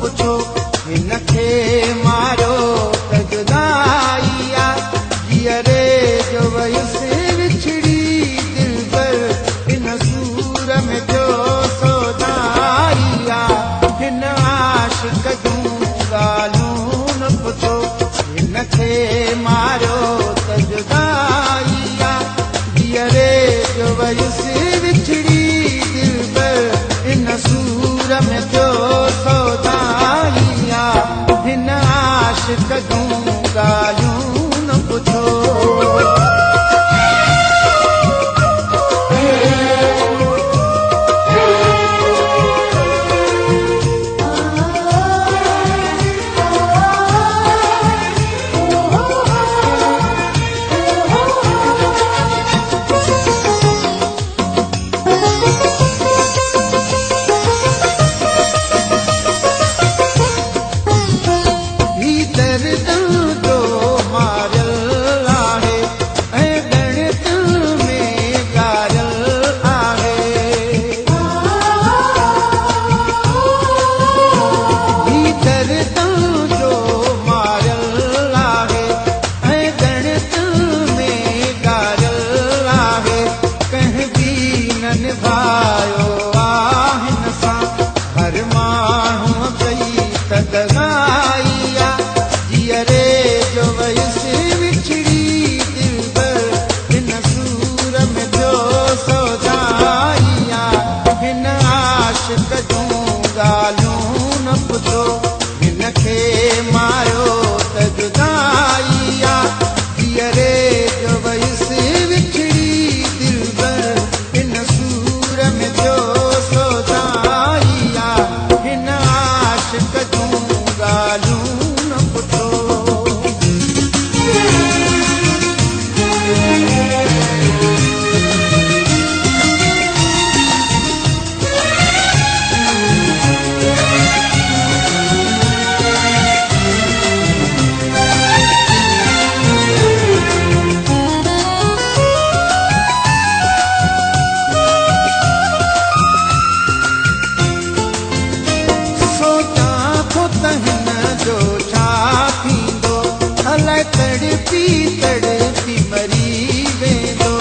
पुछो हिनखे मारियो त जुदाई आहे जीअरे जो वयुसि विछड़ी दिलबर हिन सूर में जो सौदाई आहे हिन आशिक़ जूं ॻाल्हियूं न पुछो हिनखे मारियो त जुदाई आहे जीअरे जो वयुसि विछड़ी दिलबर हिन सूर में जो सौदाई आहे हिन आशिक़ जूं ॻाल्हियूं न पुछो तड़पी मरी वेंदो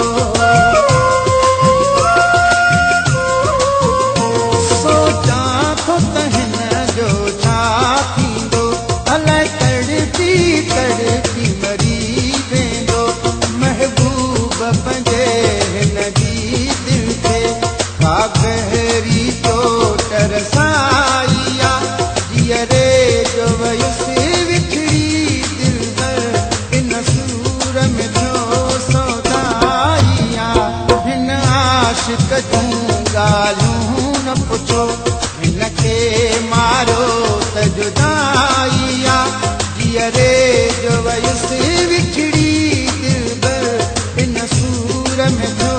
सोचां थो त हिन जो छा थींदो अलाए तड़पी मरी वेंदो महबूब पंहिंजे हिन जी दिल खे का गहरी चोट रसाई आहे जीअरे जो वयुसि आशिक़ जूं ॻाल्हियूं न पुछो हिनखे मारियो त जुदाई आहे जीअरे जो वयुसि विछड़ी दिलबर हिन सूर में जो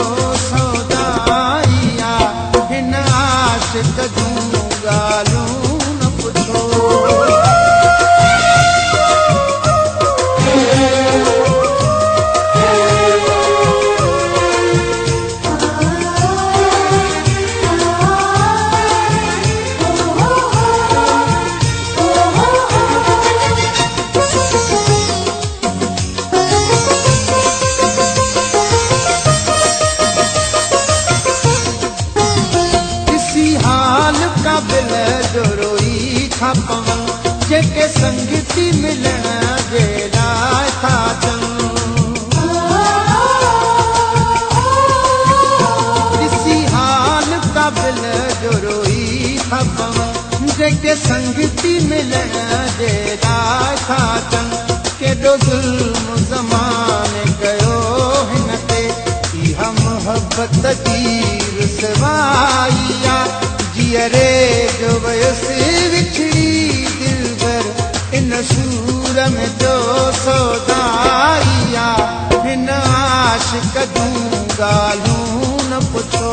सौदाई आहे हिन आशिक़ जूं ॻाल्हियूं न पुछो जेके संगती मिलण जे लाइ था ॾिसी हाल क़ाबिल जो रोई था पवनि जेके संगती मिलण जे लाइ था केॾो ज़ुल्म ज़माने कयो हिन ते इहा मोहबत जी रुसवाई आहे जीअरे जो वयुसि विछड़ी हिन सूर में जो सौदाई आहे हिन आशिक़ जूं ॻाल्हियूं न पुछो